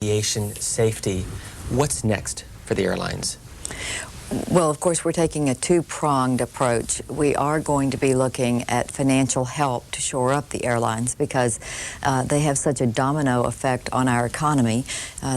aviation safety. What's next for the airlines? Well, of course, we're taking a two-pronged approach. We are going to be looking at financial help to shore up the airlines because they have such a domino effect on our economy.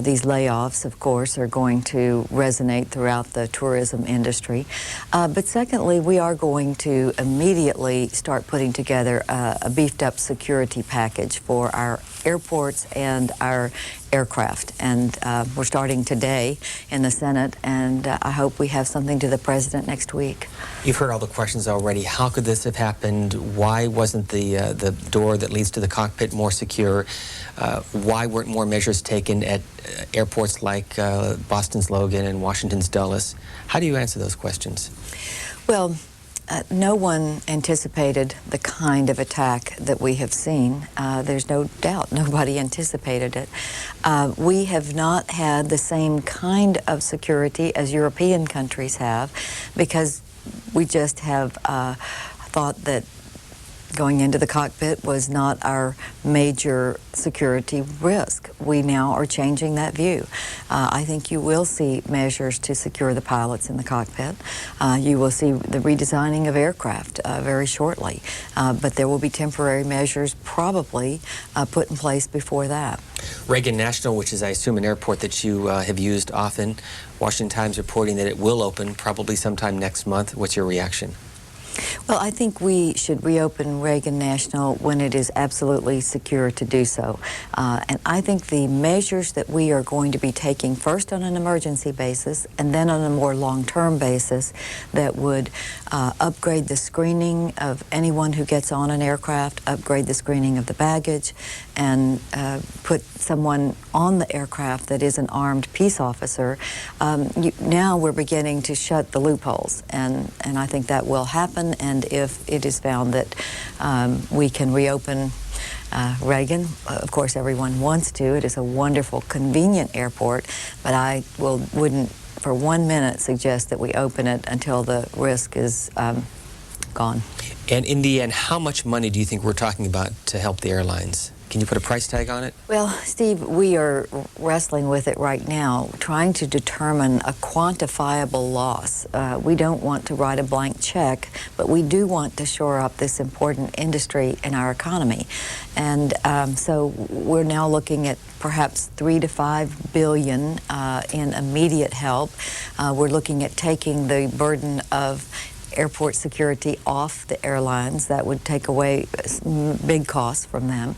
These layoffs, of course, are going to resonate throughout the tourism industry. But secondly, we are going to immediately start putting together a beefed-up security package for our airports and our aircraft, and we're starting today in the Senate, and I hope we have something to the President next week. You've heard all the questions already. How could this have happened? Why wasn't the door that leads to the cockpit more secure? Why weren't more measures taken at airports like Boston's Logan and Washington's Dulles? How do you answer those questions? Well, no one anticipated the kind of attack that we have seen. There's no doubt nobody anticipated it. We have not had the same kind of security as European countries have because we just have thought that going into the cockpit was not our major security risk. We now are changing that view. I think you will see measures to secure the pilots in the cockpit. You will see the redesigning of aircraft very shortly, but there will be temporary measures probably put in place before that. Reagan National, which is, I assume, an airport that you have used often, Washington Times reporting that it will open probably sometime next month. What's your reaction? Well, I think we should reopen Reagan National when it is absolutely secure to do so. And I think the measures that we are going to be taking first on an emergency basis and then on a more long-term basis that would upgrade the screening of anyone who gets on an aircraft, upgrade the screening of the baggage, and put someone on the aircraft that is an armed peace officer. Now we're beginning to shut the loopholes, and I think that will happen. And if it is found that we can reopen Reagan, of course everyone wants to. It is a wonderful, convenient airport, but I wouldn't for 1 minute suggest that we open it until the risk is gone. And in the end, how much money do you think we're talking about to help the airlines? Can you put a price tag on it? Well, Steve, we are wrestling with it right now, trying to determine a quantifiable loss. We don't want to write a blank check, but we do want to shore up this important industry in our economy. And so we're now looking at perhaps $3 to $5 billion in immediate help. We're looking at taking the burden of airport security off the airlines. That would take away big costs from them.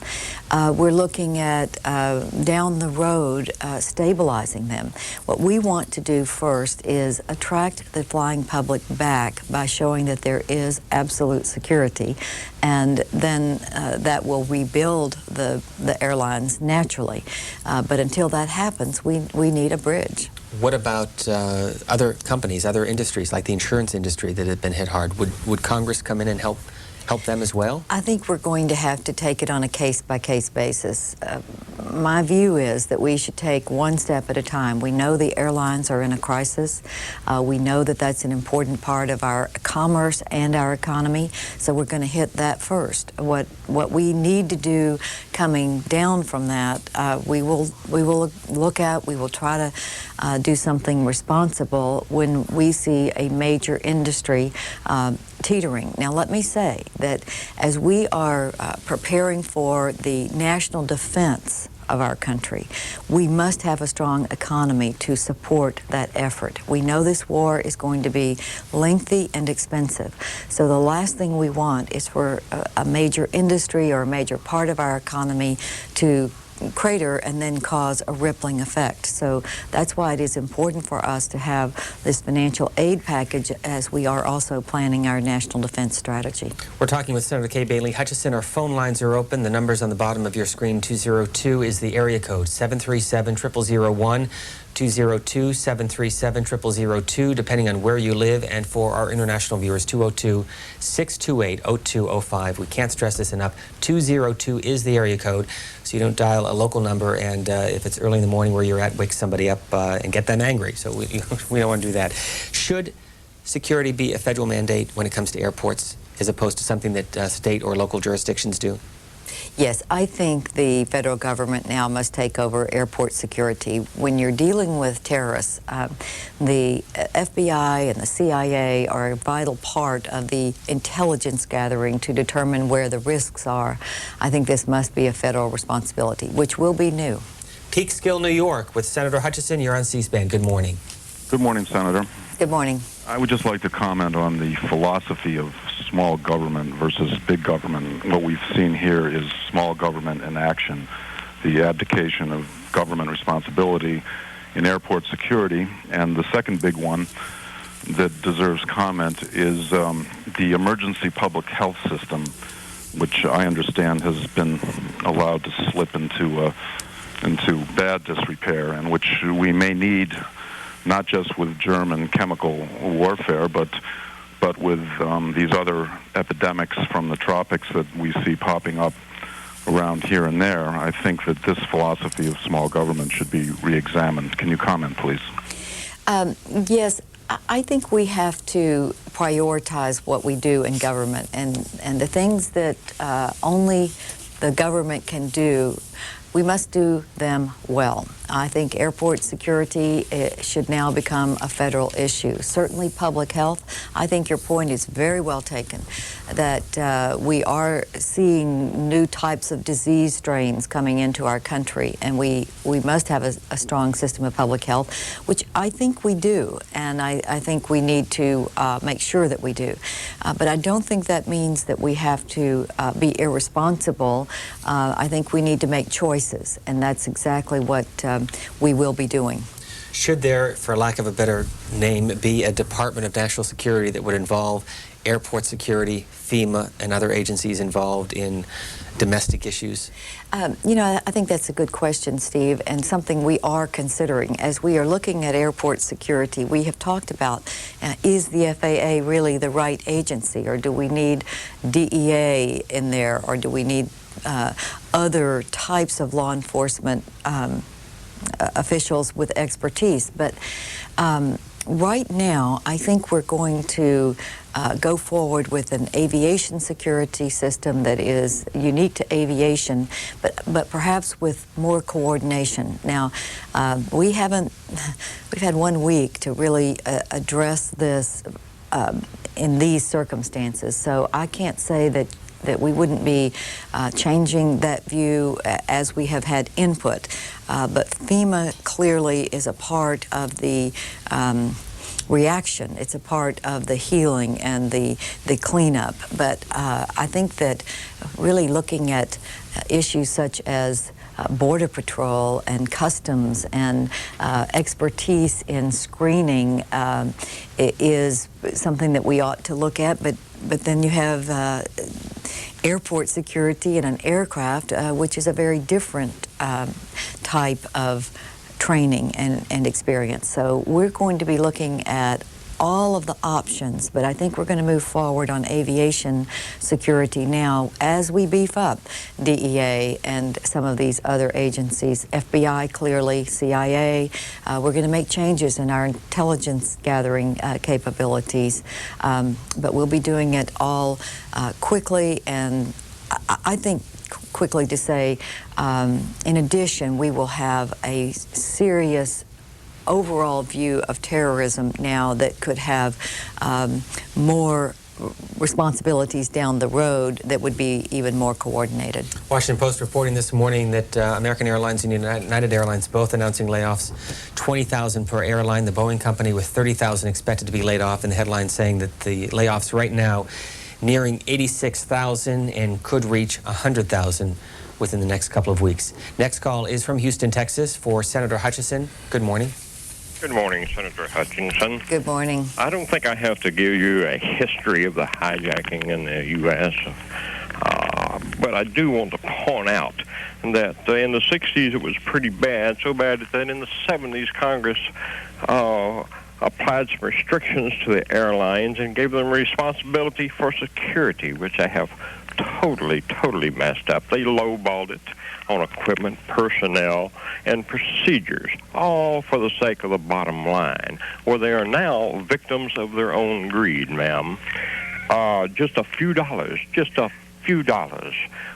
We're looking at, down the road, stabilizing them. What we want to do first is attract the flying public back by showing that there is absolute security, and then that will rebuild the airlines naturally. But until that happens, we need a bridge. What about other companies, other industries, like the insurance industry that have been hit hard? Would Congress come in and help them as well? I think we're going to have to take it on a case-by-case basis. My view is that we should take one step at a time. We know the airlines are in a crisis. We know that that's an important part of our commerce and our economy, so we're going to hit that first. What we need to do coming down from that, we will look at, we will try to do something responsible when we see a major industry teetering. Now, let me say that as we are preparing for the national defense of our country, we must have a strong economy to support that effort. We know this war is going to be lengthy and expensive, so the last thing we want is for a major industry or a major part of our economy to crater and then cause a rippling effect. So that's why it is important for us to have this financial aid package as we are also planning our national defense strategy. We're talking with Senator Kay Bailey Hutchison. Our phone lines are open. The number's on the bottom of your screen. 202 is the area code, 737-0001. 202-737-0002, depending on where you live, and for our international viewers, 202-628-0205. We can't stress this enough. 202 is the area code, so you don't dial a local number, and if it's early in the morning where you're at, wake somebody up and get them angry. So we don't want to do that. Should security be a federal mandate when it comes to airports, as opposed to something that state or local jurisdictions do? Yes, I think the federal government now must take over airport security. When you're dealing with terrorists, the FBI and the CIA are a vital part of the intelligence gathering to determine where the risks are. I think this must be a federal responsibility, which will be new. Peekskill, New York, with Senator Hutchison. You're on C-SPAN. Good morning. Good morning, Senator. Good morning. I would just like to comment on the philosophy of small government versus big government. What we've seen here is small government in action, the abdication of government responsibility in airport security. And the second big one that deserves comment is the emergency public health system, which I understand has been allowed to slip into bad disrepair, and which we may need not just with German chemical warfare, but with these other epidemics from the tropics that we see popping up around here and there. I think that this philosophy of small government should be re-examined. Can you comment, please? Yes, I think we have to prioritize what we do in government, and the things that only the government can do, we must do them well. I think airport security should now become a federal issue. Certainly public health. I think your point is very well taken, that we are seeing new types of disease strains coming into our country, and we must have a strong system of public health, which I think we do, and I think we need to make sure that we do. But I don't think that means that we have to be irresponsible. I think we need to make choices, and that's exactly what we will be doing. Should there, for lack of a better name, be a Department of National Security that would involve airport security, FEMA, and other agencies involved in domestic issues? You know, I think that's a good question, Steve, and something we are considering. As we are looking at airport security, we have talked about, is the FAA really the right agency, or do we need DEA in there, or do we need other types of law enforcement officials with expertise? But right now, I think we're going to go forward with an aviation security system that is unique to aviation, but perhaps with more coordination. Now, we've had 1 week to really address this in these circumstances, so I can't say that we wouldn't be changing that view as we have had input. But FEMA clearly is a part of the reaction. It's a part of the healing and the cleanup. But I think that really looking at issues such as Border Patrol and Customs and expertise in screening is something that we ought to look at. But then you have airport security in an aircraft, which is a very different type of training and experience. So we're going to be looking at all of the options, but I think we're going to move forward on aviation security now as we beef up DEA and some of these other agencies, FBI clearly, CIA. We're going to make changes in our intelligence gathering capabilities, but we'll be doing it all quickly, and I think quickly to say, in addition, we will have a serious overall view of terrorism now that could have more responsibilities down the road that would be even more coordinated. Washington Post reporting this morning that American Airlines and United Airlines both announcing layoffs, 20,000 per airline. The Boeing company with 30,000 expected to be laid off, and the headline saying that the layoffs right now nearing 86,000 and could reach 100,000 within the next couple of weeks. Next call is from Houston, Texas for Senator Hutchison. Good morning. Good morning, Senator Hutchinson. Good morning. I don't think I have to give you a history of the hijacking in the U.S., but I do want to point out that in the 60s it was pretty bad, so bad that in the 70s Congress applied some restrictions to the airlines and gave them responsibility for security, which I have totally messed up. They lowballed it on equipment, personnel, and procedures, all for the sake of the bottom line, where they are now victims of their own greed, ma'am. Just a few dollars, just a few dollars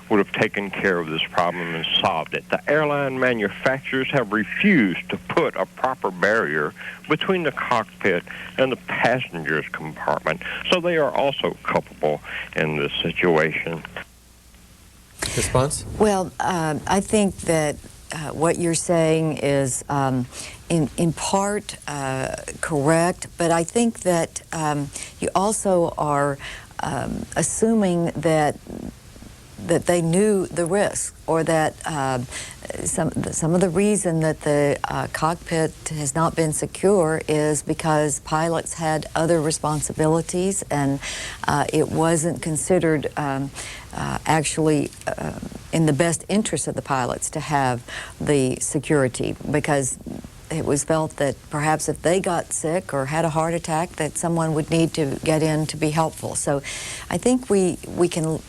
would have taken care of this problem and solved it. The airline manufacturers have refused to put a proper barrier between the cockpit and the passenger's compartment, so they are also culpable in this situation. Response? Well, I think that what you're saying is in part correct, but I think that you also are assuming that they knew the risk, or that some of the reason that the cockpit has not been secure is because pilots had other responsibilities, and it wasn't considered actually in the best interest of the pilots to have the security, because it was felt that perhaps if they got sick or had a heart attack, that someone would need to get in to be helpful. So I think we can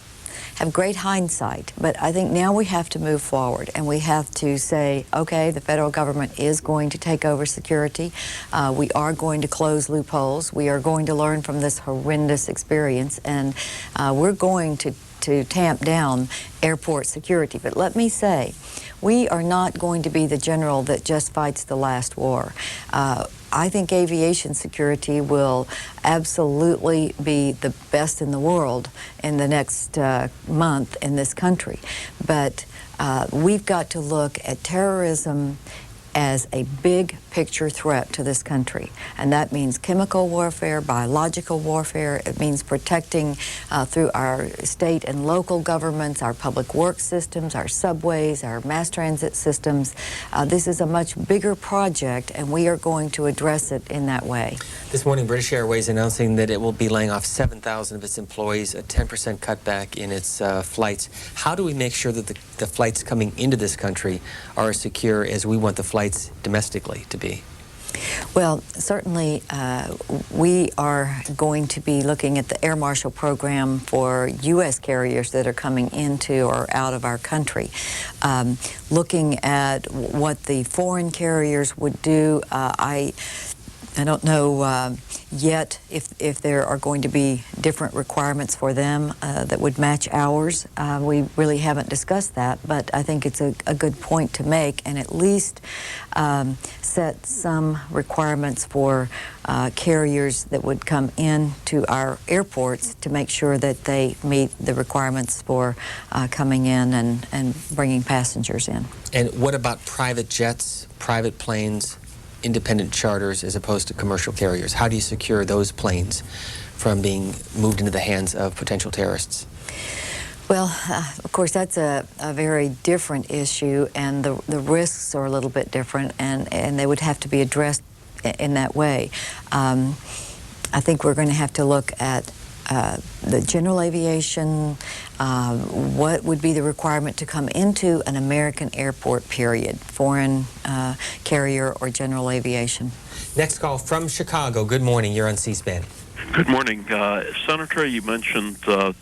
have great hindsight, but I think now we have to move forward, and we have to say, okay, the federal government is going to take over security. We are going to close loopholes. We are going to learn from this horrendous experience, and we're going to tamp down airport security. But let me say, we are not going to be the general that just fights the last war. I think aviation security will absolutely be the best in the world in the next month in this country. But we've got to look at terrorism as a big picture threat to this country. And that means chemical warfare, biological warfare. It means protecting through our state and local governments, our public works systems, our subways, our mass transit systems. This is a much bigger project, and we are going to address it in that way. This morning, British Airways announcing that it will be laying off 7,000 of its employees, a 10% cutback in its flights. How do we make sure that the flights coming into this country are as secure as we want the flights domestically to be? Well, certainly we are going to be looking at the Air Marshal program for U.S. carriers that are coming into or out of our country. Looking at what the foreign carriers would do, I don't know yet if there are going to be different requirements for them that would match ours. We really haven't discussed that, but I think it's a good point to make, and at least set some requirements for carriers that would come in to our airports to make sure that they meet the requirements for coming in and bringing passengers in. And what about private jets, private planes, independent charters as opposed to commercial carriers? How do you secure those planes from being moved into the hands of potential terrorists? Well, of course, that's a very different issue, and the risks are a little bit different, and they would have to be addressed in that way. I think we're going to have to look at the general aviation, what would be the requirement to come into an American airport, period, foreign carrier or general aviation. Next call from Chicago. Good morning. You're on C-SPAN. Good morning. Senator, you mentioned that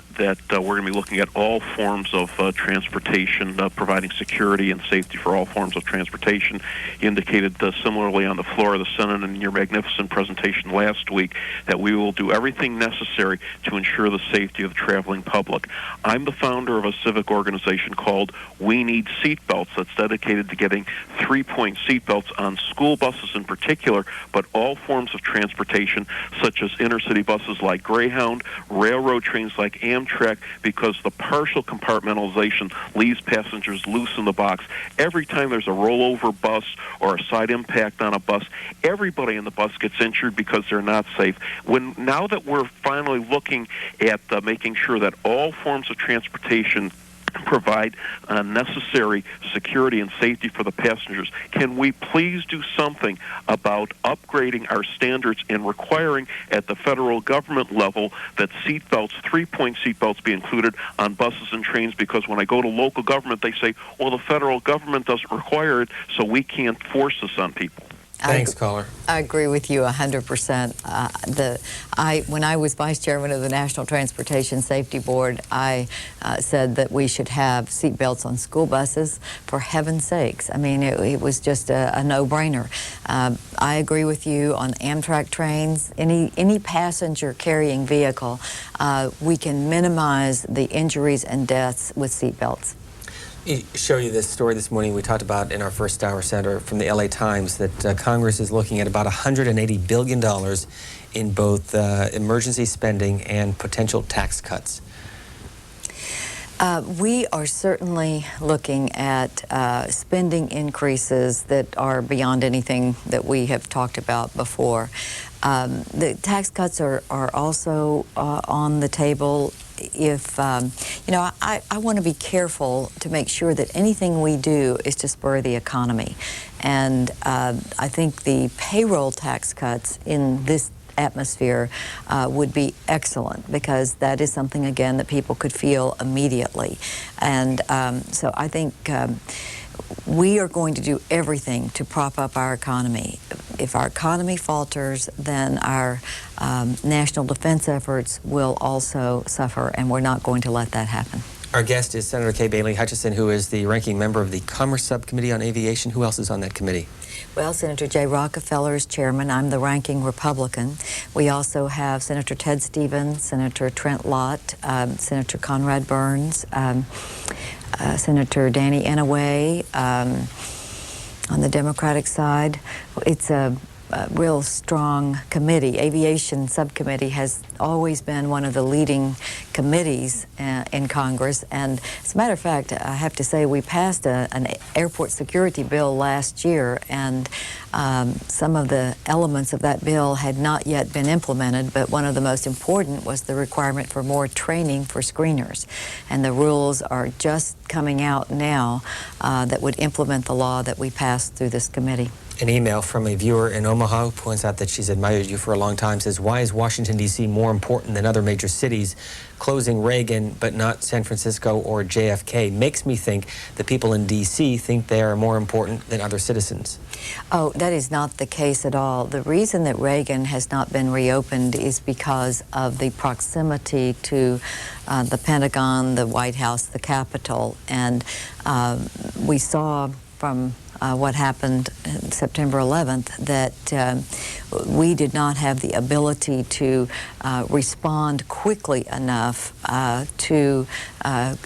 we're going to be looking at all forms of transportation, providing security and safety for all forms of transportation. You indicated similarly on the floor of the Senate and in your magnificent presentation last week that we will do everything necessary to ensure the safety of the traveling public. I'm the founder of a civic organization called We Need Seatbelts that's dedicated to getting 3-point seatbelts on school buses in particular, but all forms of transportation such as intercity buses like Greyhound, railroad trains like Amtrak, because the partial compartmentalization leaves passengers loose in the box. Every time there's a rollover bus or a side impact on a bus, everybody in the bus gets injured because they're not safe. Now that we're finally looking at making sure that all forms of transportation provide necessary security and safety for the passengers, can we please do something about upgrading our standards and requiring at the federal government level that seatbelts, 3-point seatbelts, be included on buses and trains? Because when I go to local government, they say, well, the federal government doesn't require it, so we can't force this on people. Thanks, caller. I agree with you 100%. When I was vice chairman of the National Transportation Safety Board, I said that we should have seatbelts on school buses, for heaven's sakes. I mean, it was just a no-brainer. I agree with you on Amtrak trains. Any passenger carrying vehicle, we can minimize the injuries and deaths with seatbelts. Show you this story this morning we talked about in our first hour, Senator, from the LA Times, that Congress is looking at about $180 billion in both emergency spending and potential tax cuts. We are certainly looking at spending increases that are beyond anything that we have talked about before. The tax cuts are also on the table. If, you know, I want to be careful to make sure that anything we do is to spur the economy. And I think the payroll tax cuts in this atmosphere would be excellent, because that is something, again, that people could feel immediately. And so I think we are going to do everything to prop up our economy. If our economy falters, then our national defense efforts will also suffer, and we're not going to let that happen. Our guest is Senator Kay Bailey Hutchison, who is the ranking member of the Commerce Subcommittee on Aviation. Who else is on that committee? Well, Senator Jay Rockefeller is chairman. I'm the ranking Republican. We also have Senator Ted Stevens, Senator Trent Lott, Senator Conrad Burns, Senator Danny Inouye. On the Democratic side, it's a real strong committee. Aviation Subcommittee has always been one of the leading committees in Congress. And as a matter of fact, I have to say we passed an airport security bill last year, and some of the elements of that bill had not yet been implemented, but one of the most important was the requirement for more training for screeners. And the rules are just coming out now that would implement the law that we passed through this committee. An email from a viewer in Omaha who points out that she's admired you for a long time, says, why is Washington, D.C. more important than other major cities? Closing Reagan, but not San Francisco or JFK, makes me think the people in D.C. think they are more important than other citizens. Oh, that is not the case at all. The reason that Reagan has not been reopened is because of the proximity to the Pentagon, the White House, the Capitol. And we saw from what happened September 11th that we did not have the ability to respond quickly enough to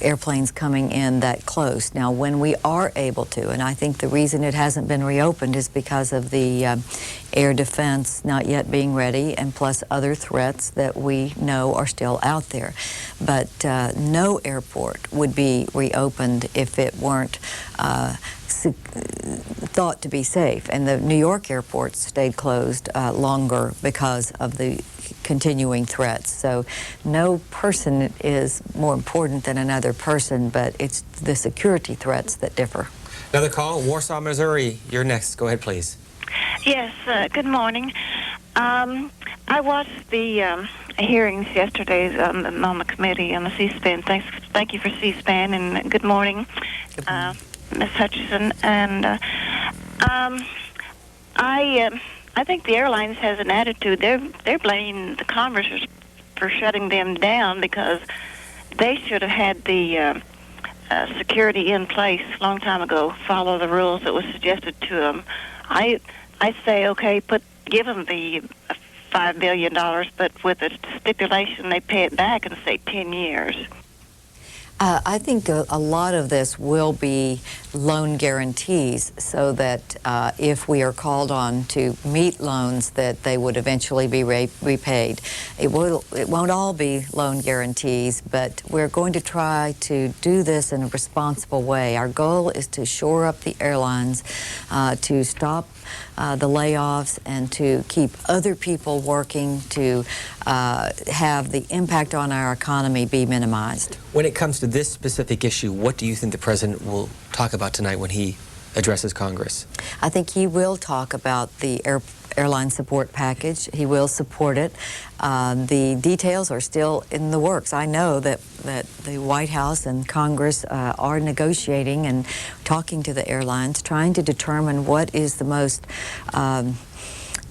airplanes coming in that close. Now, when we are able to, and I think the reason it hasn't been reopened is because of the air defense not yet being ready, and plus other threats that we know are still out there. But no airport would be reopened if it weren't thought to be safe. And the New York airports stayed closed longer because of the continuing threats. So no person is more important than another person, but it's the security threats that differ. Another call, Warsaw, Missouri. You're next. Go ahead, please. Yes, good morning. I watched the hearings yesterday on the committee on the C-SPAN. Thank you for C-SPAN, and good morning, Ms. Hutchison. And I think the airlines has an attitude. They're blaming the Congress for shutting them down because they should have had the security in place a long time ago. Follow the rules that was suggested to them. I say, okay, give them the $5 billion, but with a stipulation they pay it back in, say, 10 years. I think a lot of this will be loan guarantees, so that if we are called on to meet loans, that they would eventually be repaid. It won't all be loan guarantees, but we're going to try to do this in a responsible way. Our goal is to shore up the airlines, to stop the layoffs, and to keep other people working to have the impact on our economy be minimized. When it comes to this specific issue, what do you think the President will talk about tonight when he addresses Congress? I think he will talk about the airline support package. He will support it. The details are still in the works. I know that the White House and Congress are negotiating and talking to the airlines, trying to determine what is the most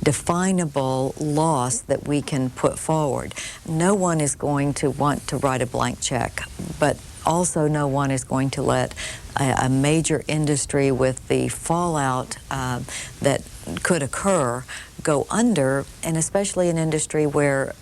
definable loss that we can put forward. No one is going to want to write a blank check, but also no one is going to let a major industry with the fallout that could occur go under, and especially an industry where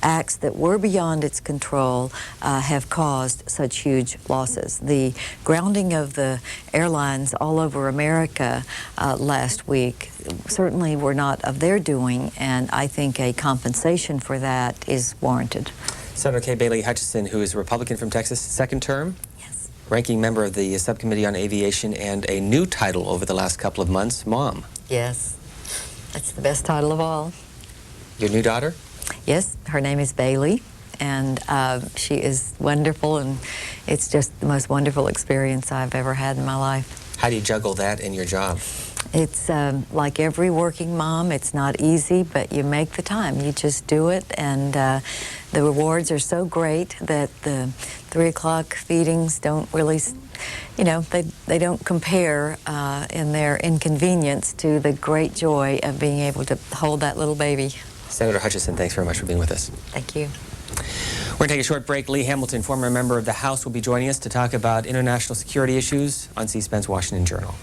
acts that were beyond its control have caused such huge losses. The grounding of the airlines all over America last week certainly were not of their doing, and I think a compensation for that is warranted. Senator Kay Bailey Hutchison, who is a Republican from Texas, second term, Yes. ranking member of the Subcommittee on Aviation, and a new title over the last couple of months, Mom. Yes, that's the best title of all. Your new daughter? Yes, her name is Bailey, and she is wonderful, and it's just the most wonderful experience I've ever had in my life. How do you juggle that in your job? It's like every working mom, it's not easy, but you make the time. You just do it, and the rewards are so great that the 3 o'clock feedings don't really, you know, they don't compare in their inconvenience to the great joy of being able to hold that little baby. Senator Hutchison, thanks very much for being with us. Thank you. We're going to take a short break. Lee Hamilton, former member of the House, will be joining us to talk about international security issues on C-SPAN's Washington Journal.